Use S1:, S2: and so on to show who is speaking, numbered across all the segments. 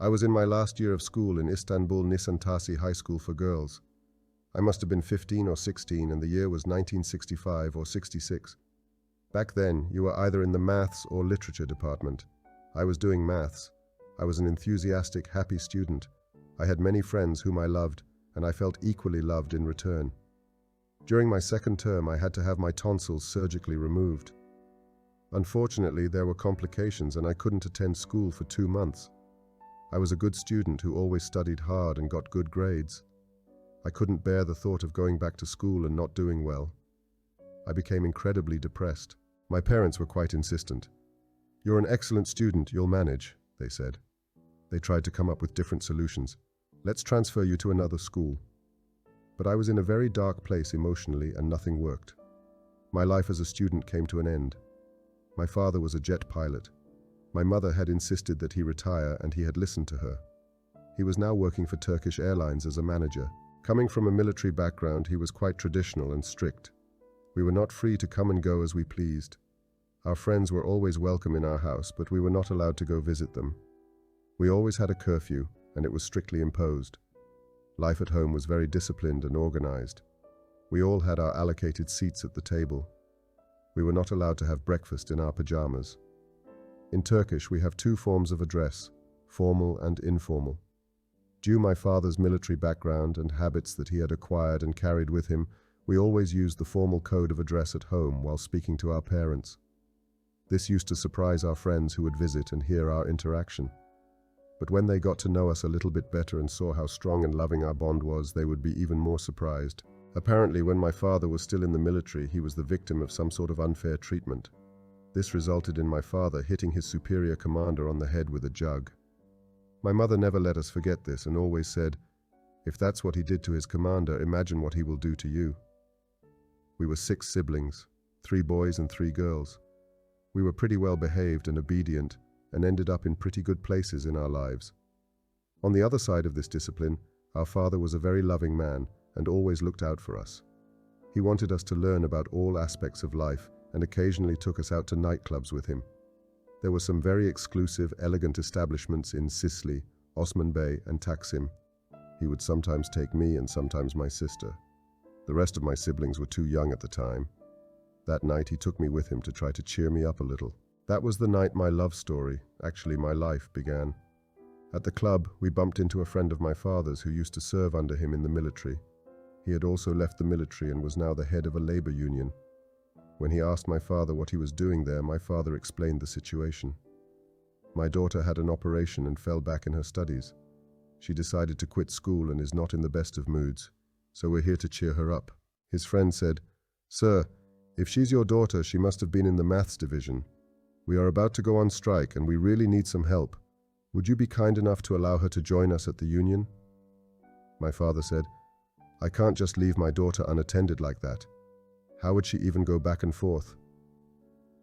S1: I was in my last year of school in Istanbul Nisantasi High School for girls. I must have been 15 or 16 and the year was 1965 or 66. Back then, you were either in the maths or literature department. I was doing maths. I was an enthusiastic, happy student. I had many friends whom I loved, and I felt equally loved in return. During my second term, I had to have my tonsils surgically removed. Unfortunately, there were complications and I couldn't attend school for 2 months. I was a good student who always studied hard and got good grades. I couldn't bear the thought of going back to school and not doing well. I became incredibly depressed. My parents were quite insistent. "You're an excellent student, you'll manage," they said. They tried to come up with different solutions. "Let's transfer you to another school." But I was in a very dark place emotionally and nothing worked. My life as a student came to an end. My father was a jet pilot. My mother had insisted that he retire and he had listened to her. He was now working for Turkish Airlines as a manager. Coming from a military background, he was quite traditional and strict. We were not free to come and go as we pleased. Our friends were always welcome in our house, but we were not allowed to go visit them. We always had a curfew, and it was strictly imposed. Life at home was very disciplined and organized. We all had our allocated seats at the table. We were not allowed to have breakfast in our pajamas. In Turkish, we have 2 forms of address, formal and informal. Due my father's military background and habits that he had acquired and carried with him, we always used the formal code of address at home while speaking to our parents. This used to surprise our friends who would visit and hear our interaction. But when they got to know us a little bit better and saw how strong and loving our bond was, they would be even more surprised. Apparently, when my father was still in the military, he was the victim of some sort of unfair treatment. This resulted in my father hitting his superior commander on the head with a jug. My mother never let us forget this and always said, "If that's what he did to his commander, imagine what he will do to you." We were 6 siblings, 3 boys and 3 girls. We were pretty well behaved and obedient and ended up in pretty good places in our lives. On the other side of this discipline, our father was a very loving man and always looked out for us. He wanted us to learn about all aspects of life and occasionally took us out to nightclubs with him. There were some very exclusive, elegant establishments in Sicily, Osman Bey and Taksim. He would sometimes take me and sometimes my sister. The rest of my siblings were too young at the time. That night he took me with him to try to cheer me up a little. That was the night my love story, actually my life, began. At the club, we bumped into a friend of my father's who used to serve under him in the military. He had also left the military and was now the head of a labor union. When he asked my father what he was doing there, my father explained the situation. My daughter had an operation and fell back in her studies. She decided to quit school and is not in the best of moods, so we're here to cheer her up. His friend said, "Sir, if she's your daughter, she must have been in the maths division. We are about to go on strike and we really need some help. Would you be kind enough to allow her to join us at the union?" My father said, "I can't just leave my daughter unattended like that. How would she even go back and forth?"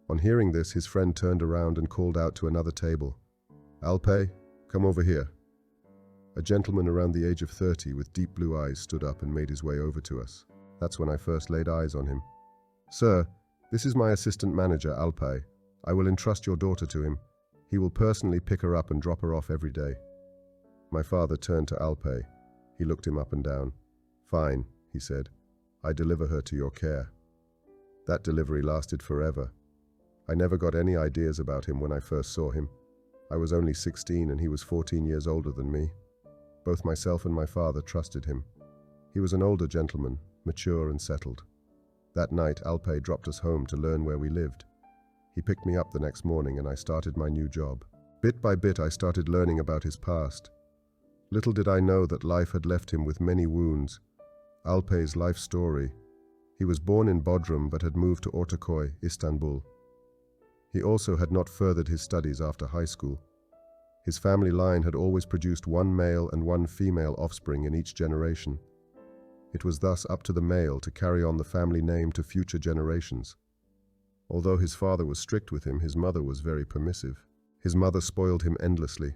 S1: On hearing this, his friend turned around and called out to another table, "Alpay, come over here." A gentleman around the age of 30 with deep blue eyes stood up and made his way over to us. That's when I first laid eyes on him. "Sir, this is my assistant manager, Alpay. I will entrust your daughter to him. He will personally pick her up and drop her off every day." My father turned to Alpay. He looked him up and down. "Fine," he said. "I deliver her to your care." That delivery lasted forever. I never got any ideas about him when I first saw him. I was only 16 and he was 14 years older than me. Both myself and my father trusted him. He was an older gentleman, mature and settled. That night, Alpay dropped us home to learn where we lived. He picked me up the next morning and I started my new job. Bit by bit, I started learning about his past. Little did I know that life had left him with many wounds. Alpay's life story. He was born in Bodrum but had moved to Ortaköy, Istanbul. He also had not furthered his studies after high school. His family line had always produced 1 male and 1 female offspring in each generation. It was thus up to the male to carry on the family name to future generations. Although his father was strict with him, his mother was very permissive. His mother spoiled him endlessly.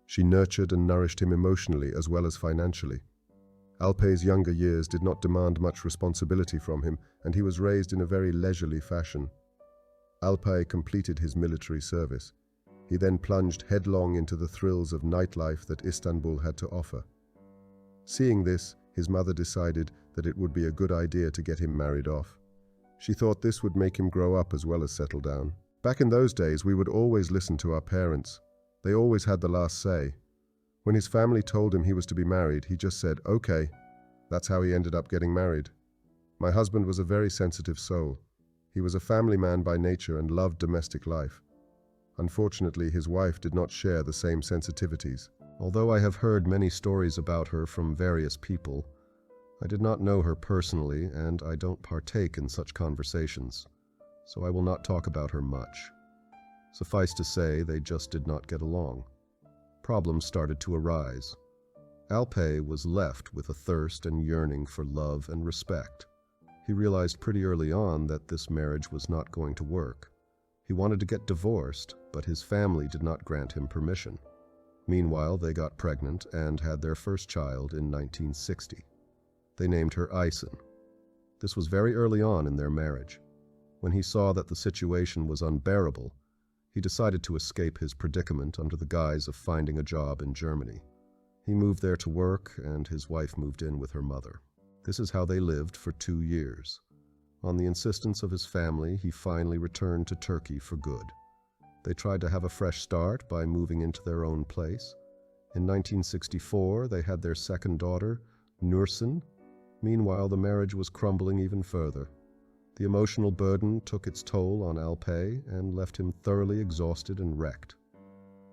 S1: She nurtured and nourished him emotionally as well as financially. Alpay's younger years did not demand much responsibility from him, and he was raised in a very leisurely fashion. Alpay completed his military service. He then plunged headlong into the thrills of nightlife that Istanbul had to offer. Seeing this, his mother decided that it would be a good idea to get him married off. She thought this would make him grow up as well as settle down. Back in those days, we would always listen to our parents. They always had the last say. When his family told him he was to be married, he just said, "Okay." That's how he ended up getting married. My husband was a very sensitive soul. He was a family man by nature and loved domestic life. Unfortunately, his wife did not share the same sensitivities. Although I have heard many stories about her from various people, I did not know her personally, and I don't partake in such conversations, so I will not talk about her much. Suffice to say, they just did not get along. Problems started to arise. Alpay was left with a thirst and yearning for love and respect. He realized pretty early on that this marriage was not going to work. He wanted to get divorced, but his family did not grant him permission. Meanwhile, they got pregnant and had their first child in 1960. They named her Isen. This was very early on in their marriage. When he saw that the situation was unbearable, he decided to escape his predicament under the guise of finding a job in Germany. He moved there to work, and his wife moved in with her mother. This is how they lived for 2 years. On the insistence of his family, he finally returned to Turkey for good. They tried to have a fresh start by moving into their own place. In 1964, they had their second daughter, Nursin. Meanwhile, the marriage was crumbling even further. The emotional burden took its toll on Alpay and left him thoroughly exhausted and wrecked.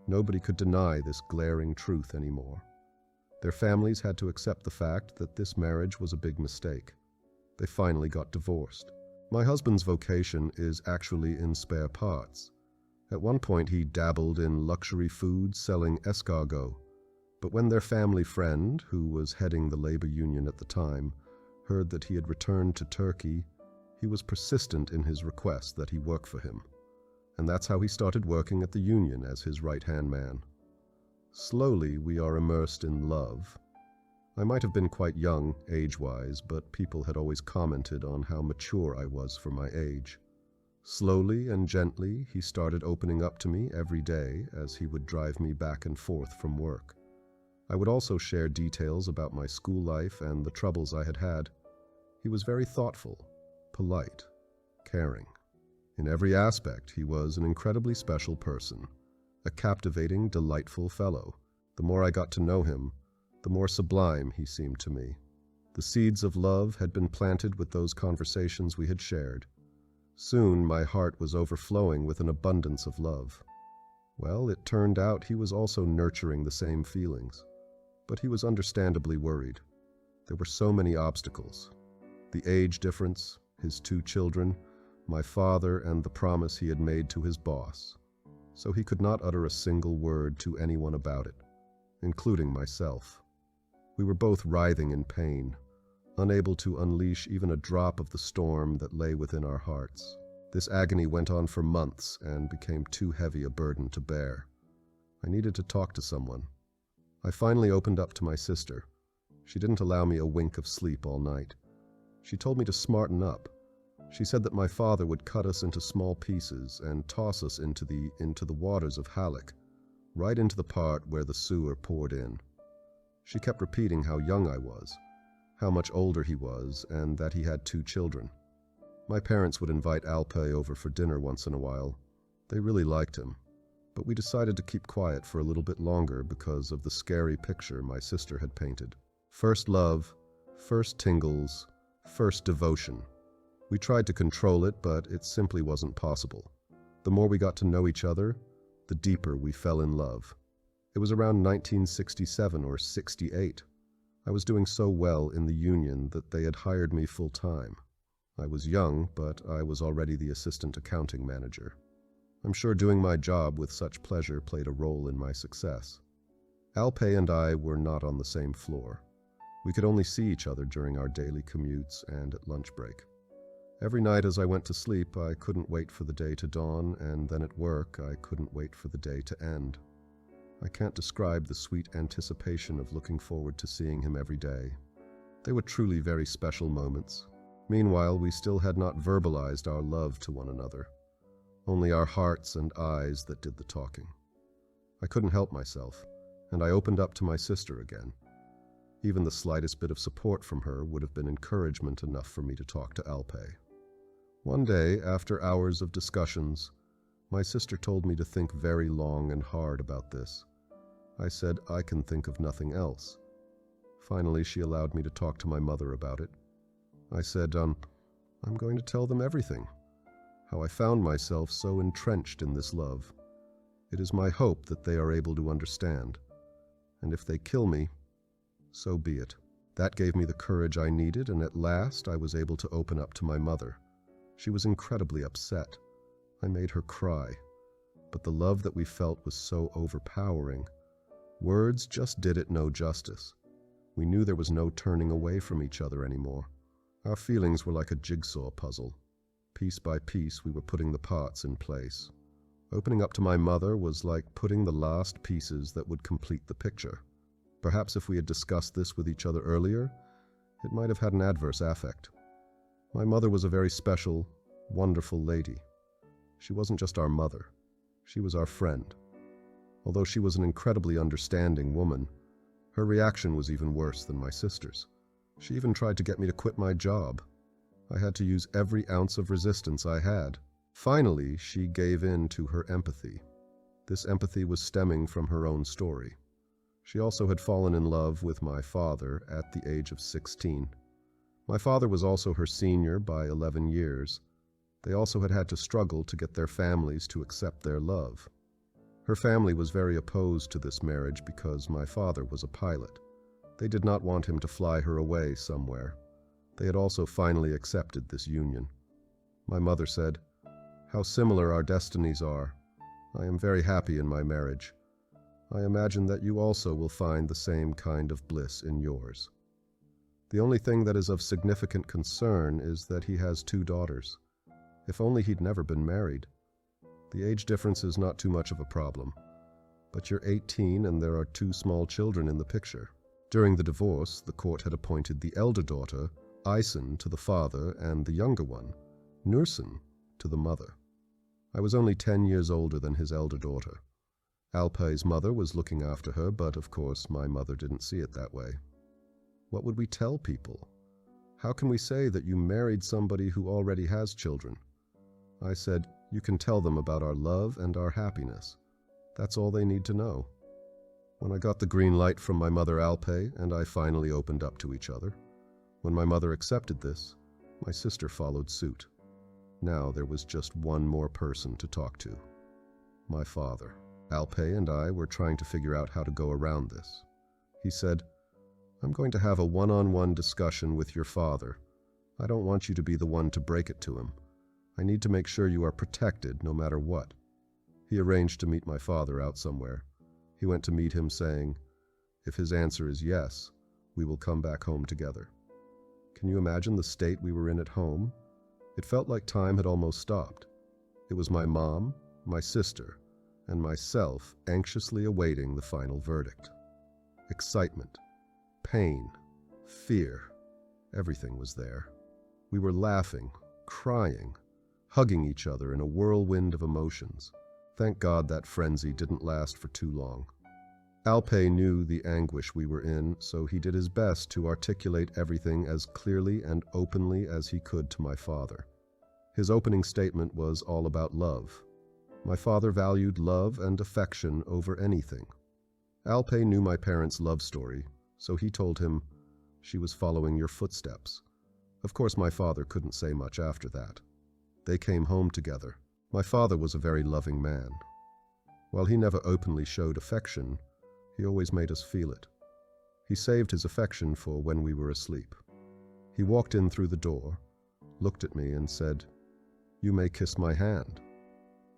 S1: Nobody could deny this glaring truth anymore. Their families had to accept the fact that this marriage was a big mistake. They finally got divorced. My husband's vocation is actually in spare parts. At one point, he dabbled in luxury food selling escargot. But when their family friend, who was heading the labor union at the time, heard that he had returned to Turkey, he was persistent in his request that he work for him. And that's how he started working at the union as his right-hand man. Slowly, we are immersed in love. I might have been quite young, age-wise, but people had always commented on how mature I was for my age. Slowly and gently, he started opening up to me every day as he would drive me back and forth from work. I would also share details about my school life and the troubles I had had. He was very thoughtful, polite, caring. In every aspect, he was an incredibly special person, a captivating, delightful fellow. The more I got to know him, the more sublime he seemed to me. The seeds of love had been planted with those conversations we had shared. Soon my heart was overflowing with an abundance of love. Well, it turned out he was also nurturing the same feelings. But he was understandably worried. There were so many obstacles. The age difference, his 2 children, my father, and the promise he had made to his boss. So he could not utter a single word to anyone about it, including myself. We were both writhing in pain, unable to unleash even a drop of the storm that lay within our hearts. This agony went on for months and became too heavy a burden to bear. I needed to talk to someone. I finally opened up to my sister. She didn't allow me a wink of sleep all night. She told me to smarten up. She said that my father would cut us into small pieces and toss us into the waters of Halleck, right into the part where the sewer poured in. She kept repeating how young I was, how much older he was, and that he had 2 children. My parents would invite Alpay over for dinner once in a while. They really liked him. But we decided to keep quiet for a little bit longer because of the scary picture my sister had painted. First love, first tingles, first devotion. We tried to control it, but it simply wasn't possible. The more we got to know each other, the deeper we fell in love. It was around 1967 or 68. I was doing so well in the union that they had hired me full-time. I was young, but I was already the assistant accounting manager. I'm sure doing my job with such pleasure played a role in my success. Alpay and I were not on the same floor. We could only see each other during our daily commutes and at lunch break. Every night as I went to sleep, I couldn't wait for the day to dawn, and then at work, I couldn't wait for the day to end. I can't describe the sweet anticipation of looking forward to seeing him every day. They were truly very special moments. Meanwhile, we still had not verbalized our love to one another. Only our hearts and eyes that did the talking. I couldn't help myself, and I opened up to my sister again. Even the slightest bit of support from her would have been encouragement enough for me to talk to Alpay. One day, after hours of discussions, my sister told me to think very long and hard about this. I said I can think of nothing else. Finally, she allowed me to talk to my mother about it. I said, I'm going to tell them everything. How I found myself so entrenched in this love. It is my hope that they are able to understand. And if they kill me, so be it. That gave me the courage I needed, and at last I was able to open up to my mother. She was incredibly upset. I made her cry. But the love that we felt was so overpowering. Words just did it no justice. We knew there was no turning away from each other anymore. Our feelings were like a jigsaw puzzle. Piece by piece, we were putting the parts in place. Opening up to my mother was like putting the last pieces that would complete the picture. Perhaps if we had discussed this with each other earlier, it might have had an adverse affect. My mother was a very special, wonderful lady. She wasn't just our mother. She was our friend. Although she was an incredibly understanding woman, her reaction was even worse than my sister's. She even tried to get me to quit my job. I had to use every ounce of resistance I had. Finally, she gave in to her empathy. This empathy was stemming from her own story. She also had fallen in love with my father at the age of 16. My father was also her senior by 11 years. They also had had to struggle to get their families to accept their love. Her family was very opposed to this marriage because my father was a pilot. They did not want him to fly her away somewhere. They had also finally accepted this union. My mother said, "How similar our destinies are. I am very happy in my marriage. I imagine that you also will find the same kind of bliss in yours. The only thing that is of significant concern is that he has 2 daughters. If only he'd never been married. The age difference is not too much of a problem. But you're 18 and there are 2 small children in the picture." During the divorce, the court had appointed the elder daughter, Aysen, to the father, and the younger one, Nursen, to the mother. I was only 10 years older than his elder daughter. Alpay's mother was looking after her, but of course my mother didn't see it that way. What would we tell people? How can we say that you married somebody who already has children? I said, you can tell them about our love and our happiness. That's all they need to know. When I got the green light from my mother Alpay and I finally opened up to each other, when my mother accepted this, my sister followed suit. Now there was just one more person to talk to. My father. Alpay and I were trying to figure out how to go around this. He said, "I'm going to have a one-on-one discussion with your father. I don't want you to be the one to break it to him. I need to make sure you are protected no matter what." He arranged to meet my father out somewhere. He went to meet him saying, "If his answer is yes, we will come back home together." Can you imagine the state we were in at home? It felt like time had almost stopped. It was my mom, my sister, and myself anxiously awaiting the final verdict. Excitement, pain, fear, everything was there. We were laughing, crying, hugging each other in a whirlwind of emotions. Thank God that frenzy didn't last for too long. Alpay knew the anguish we were in, so he did his best to articulate everything as clearly and openly as he could to my father. His opening statement was all about love. My father valued love and affection over anything. Alpay knew my parents' love story, so he told him, "She was following your footsteps." Of course, my father couldn't say much after that. They came home together. My father was a very loving man. While he never openly showed affection, he always made us feel it. He saved his affection for when we were asleep. He walked in through the door, looked at me and said, "You may kiss my hand,"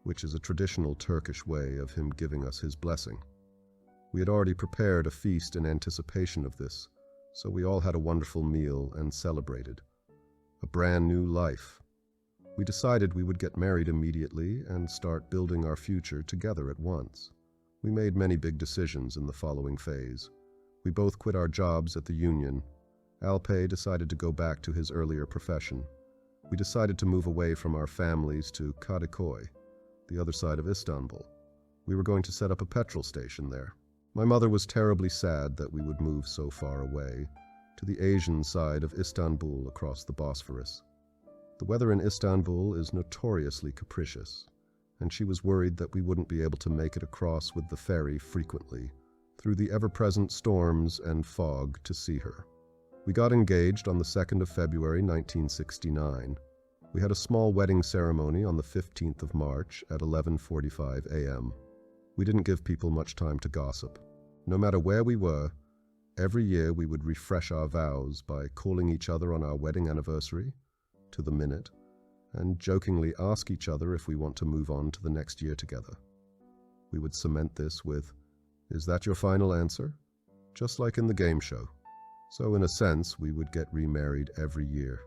S1: which is a traditional Turkish way of him giving us his blessing. We had already prepared a feast in anticipation of this, so we all had a wonderful meal and celebrated. A brand new life. We decided we would get married immediately and start building our future together at once. We made many big decisions in the following phase. We both quit our jobs at the union. Alpay decided to go back to his earlier profession. We decided to move away from our families to Kadıköy, the other side of Istanbul. We were going to set up a petrol station there. My mother was terribly sad that we would move so far away, to the Asian side of Istanbul across the Bosphorus. The weather in Istanbul is notoriously capricious, and she was worried that we wouldn't be able to make it across with the ferry frequently, through the ever-present storms and fog, to see her. We got engaged on the 2nd of February 1969. We had a small wedding ceremony on the 15th of March at 11:45 a.m. We didn't give people much time to gossip. No matter where we were, every year we would refresh our vows by calling each other on our wedding anniversary, to the minute, and jokingly ask each other if we want to move on to the next year together. We would cement this with, "Is that your final answer?" Just like in the game show. So in a sense, we would get remarried every year.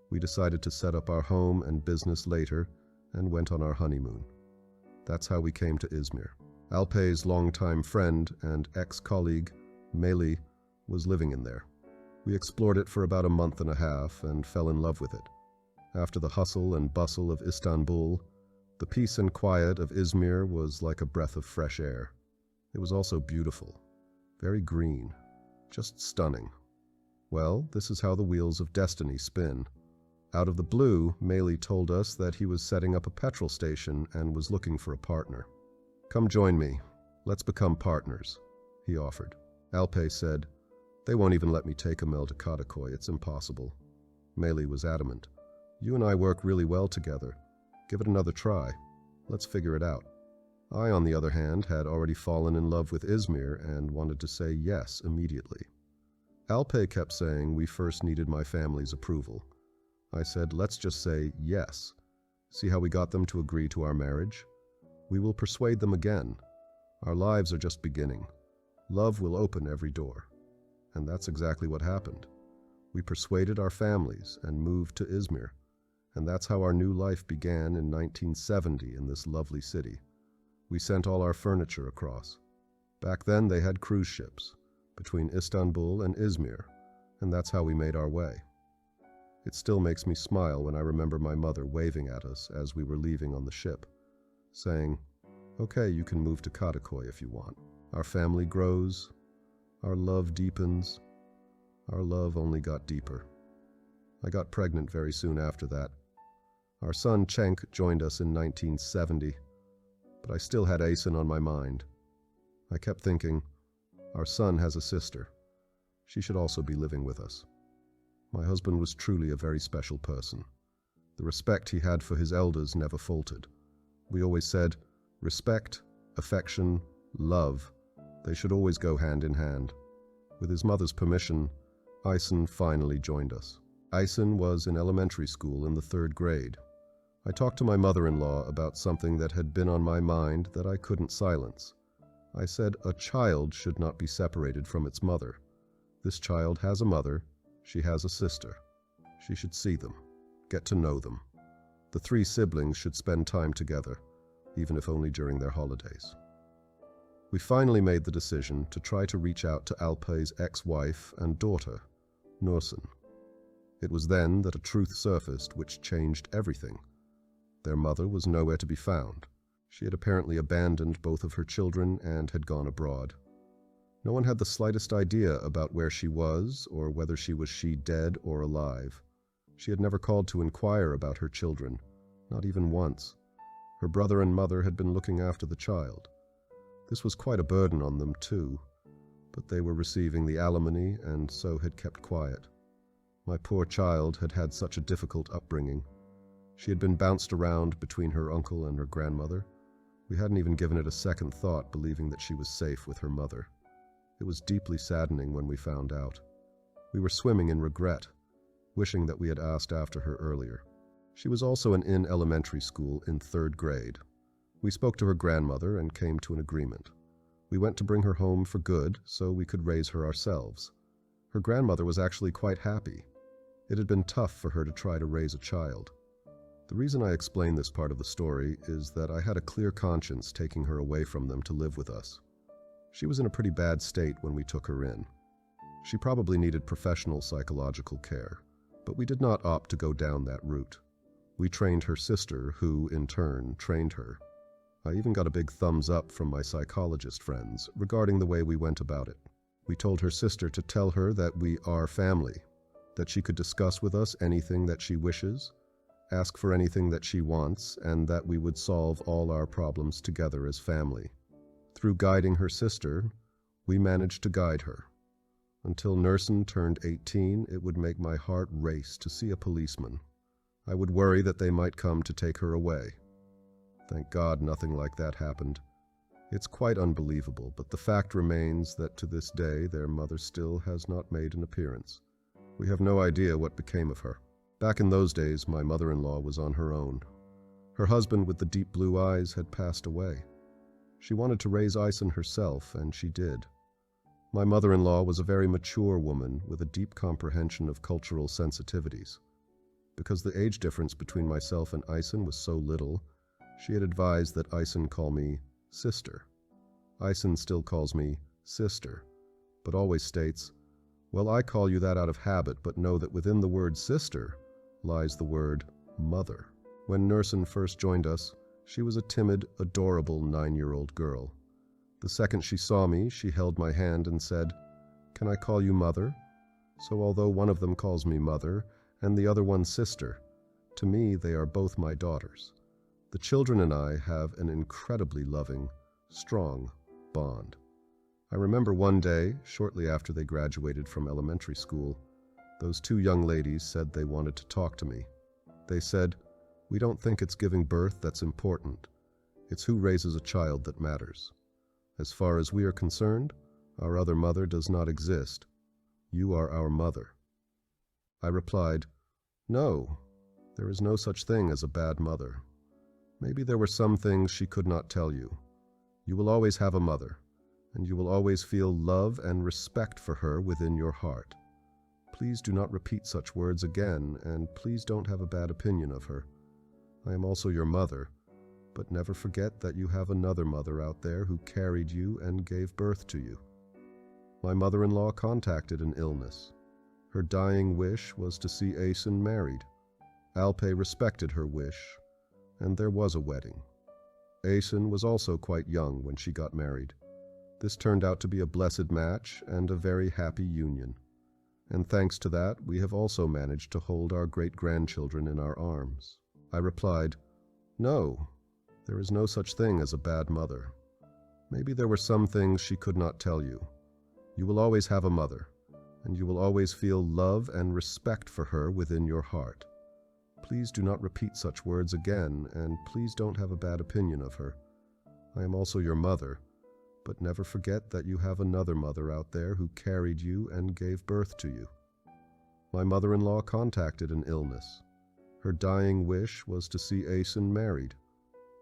S1: We decided to set up our home and business later and went on our honeymoon. That's how we came to Izmir. Alpay's longtime friend and ex-colleague, Meli, was living in there. We explored it for about a month and a half and fell in love with it. After the hustle and bustle of Istanbul, the peace and quiet of Izmir was like a breath of fresh air. It was also beautiful, very green, just stunning. Well, this is how the wheels of destiny spin. Out of the blue, Meli told us that he was setting up a petrol station and was looking for a partner. "Come join me. Let's become partners," he offered. Alpay said, "They won't even let me take Amel to Karakoy. It's impossible." Meli was adamant. "You and I work really well together. Give it another try. Let's figure it out." I, on the other hand, had already fallen in love with Izmir and wanted to say yes immediately. Alpay kept saying we first needed my family's approval. I said, "Let's just say yes. See how we got them to agree to our marriage? We will persuade them again. Our lives are just beginning. Love will open every door." And that's exactly what happened. We persuaded our families and moved to Izmir. And that's how our new life began in 1970 in this lovely city. We sent all our furniture across. Back then they had cruise ships between Istanbul and Izmir, and that's how we made our way. It still makes me smile when I remember my mother waving at us as we were leaving on the ship, saying, "Okay, you can move to Karakoy if you want." Our family grows, our love deepens, our love only got deeper. I got pregnant very soon after that. Our son Cenk joined us in 1970, but I still had Aysen on my mind. I kept thinking, our son has a sister. She should also be living with us. My husband was truly a very special person. The respect he had for his elders never faltered. We always said, respect, affection, love, they should always go hand in hand. With his mother's permission, Aysen finally joined us. Aysen was in elementary school in the 3rd grade. I talked to my mother-in-law about something that had been on my mind that I couldn't silence. I said a child should not be separated from its mother. This child has a mother, she has a sister. She should see them, get to know them. The 3 siblings should spend time together, even if only during their holidays. We finally made the decision to try to reach out to Alpay's ex-wife and daughter, Nursen. It was then that a truth surfaced which changed everything. Their mother was nowhere to be found. She had apparently abandoned both of her children and had gone abroad. No one had the slightest idea about where she was or whether she was dead or alive. She had never called to inquire about her children, not even once. Her brother and mother had been looking after the child. This was quite a burden on them too, but they were receiving the alimony and so had kept quiet. My poor child had had such a difficult upbringing. She had been bounced around between her uncle and her grandmother. We hadn't even given it a second thought, believing that she was safe with her mother. It was deeply saddening when we found out. We were swimming in regret, wishing that we had asked after her earlier. She was also in elementary school in 3rd grade. We spoke to her grandmother and came to an agreement. We went to bring her home for good so we could raise her ourselves. Her grandmother was actually quite happy. It had been tough for her to try to raise a child. The reason I explain this part of the story is that I had a clear conscience taking her away from them to live with us. She was in a pretty bad state when we took her in. She probably needed professional psychological care, but we did not opt to go down that route. We trained her sister, who, in turn, trained her. I even got a big thumbs up from my psychologist friends regarding the way we went about it. We told her sister to tell her that we are family, that she could discuss with us anything that she wishes, ask for anything that she wants, and that we would solve all our problems together as family. Through guiding her sister, we managed to guide her. Until Nursen turned 18, it would make my heart race to see a policeman. I would worry that they might come to take her away. Thank God nothing like that happened. It's quite unbelievable, but the fact remains that to this day their mother still has not made an appearance. We have no idea what became of her. Back in those days, my mother-in-law was on her own. Her husband with the deep blue eyes had passed away. She wanted to raise Ison herself, and she did. My mother-in-law was a very mature woman with a deep comprehension of cultural sensitivities. Because the age difference between myself and Ison was so little, she had advised that Ison call me sister. Ison still calls me sister, but always states, "Well, I call you that out of habit, but know that within the word sister lies the word mother." When Nursen first joined us, she was a timid, adorable 9-year-old girl. The second she saw me, she held my hand and said, "Can I call you mother?" So although one of them calls me mother and the other one sister, to me they are both my daughters. The children and I have an incredibly loving, strong bond. I remember one day, shortly after they graduated from elementary school, those two young ladies said they wanted to talk to me. They said, "We don't think it's giving birth that's important. It's who raises a child that matters. As far as we are concerned, our other mother does not exist. You are our mother." I replied, "No, there is no such thing as a bad mother. Maybe there were some things she could not tell you. You will always have a mother, and you will always feel love and respect for her within your heart. Please do not repeat such words again, and please don't have a bad opinion of her. I am also your mother, but never forget that you have another mother out there who carried you and gave birth to you." My mother-in-law contracted an illness. Her dying wish was to see Ison married. Alpe respected her wish, and there was a wedding. Ison was also quite young when she got married. This turned out to be a blessed match and a very happy union. And thanks to that, we have also managed to hold our great-grandchildren in our arms. I replied, "No, there is no such thing as a bad mother. Maybe there were some things she could not tell you. You will always have a mother, and you will always feel love and respect for her within your heart. Please do not repeat such words again, and please don't have a bad opinion of her. I am also your mother, but never forget that you have another mother out there who carried you and gave birth to you." My mother-in-law contracted an illness. Her dying wish was to see Ison married.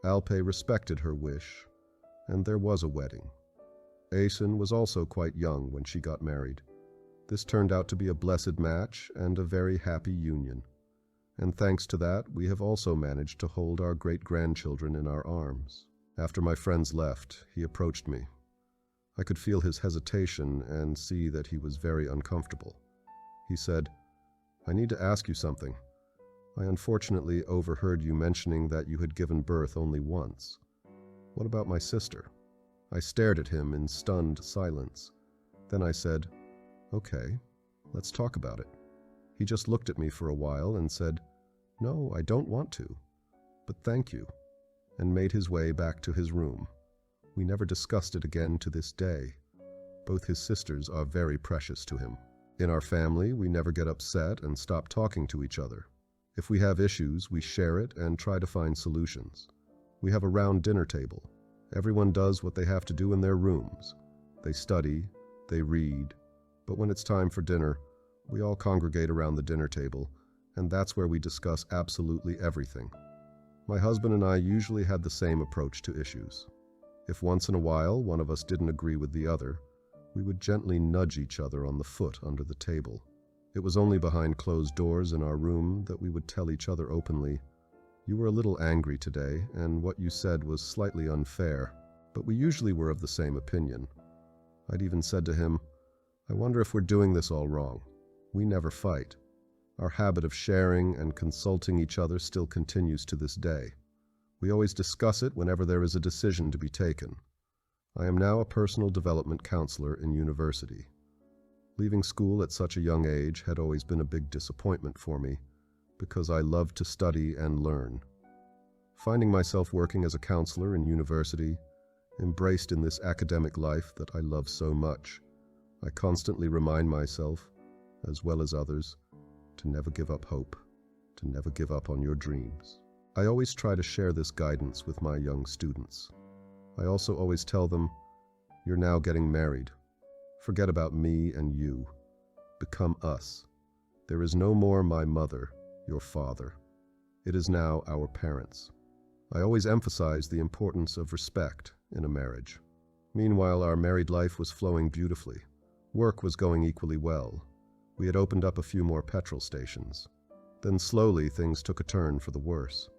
S1: Alpe respected her wish, and there was a wedding. Ison was also quite young when she got married. This turned out to be a blessed match and a very happy union. And thanks to that, we have also managed to hold our great-grandchildren in our arms. After my friends left, he approached me. I could feel his hesitation and see that he was very uncomfortable. He said, "I need to ask you something. I unfortunately overheard you mentioning that you had given birth only once. What about my sister?" I stared at him in stunned silence. Then I said, "Okay, let's talk about it." He just looked at me for a while and said, "No, I don't want to, but thank you," and made his way back to his room. We never discussed it again to this day. Both his sisters are very precious to him. In our family, we never get upset and stop talking to each other. If we have issues, we share it and try to find solutions. We have a round dinner table. Everyone does what they have to do in their rooms. They study, they read, but when it's time for dinner, we all congregate around the dinner table, and that's where we discuss absolutely everything. My husband and I usually had the same approach to issues. If once in a while one of us didn't agree with the other, we would gently nudge each other on the foot under the table. It was only behind closed doors in our room that we would tell each other openly, "You were a little angry today, and what you said was slightly unfair," but we usually were of the same opinion. I'd even said to him, "I wonder if we're doing this all wrong." We never fight. Our habit of sharing and consulting each other still continues to this day. We always discuss it whenever there is a decision to be taken. I am now a personal development counselor in university. Leaving school at such a young age had always been a big disappointment for me, because I loved to study and learn. Finding myself working as a counselor in university, embraced in this academic life that I love so much, I constantly remind myself, as well as others, to never give up hope, to never give up on your dreams. I always try to share this guidance with my young students. I also always tell them, you're now getting married. Forget about me and you. Become us. There is no more my mother, your father. It is now our parents. I always emphasize the importance of respect in a marriage. Meanwhile, our married life was flowing beautifully. Work was going equally well. We had opened up a few more petrol stations. Then slowly things took a turn for the worse.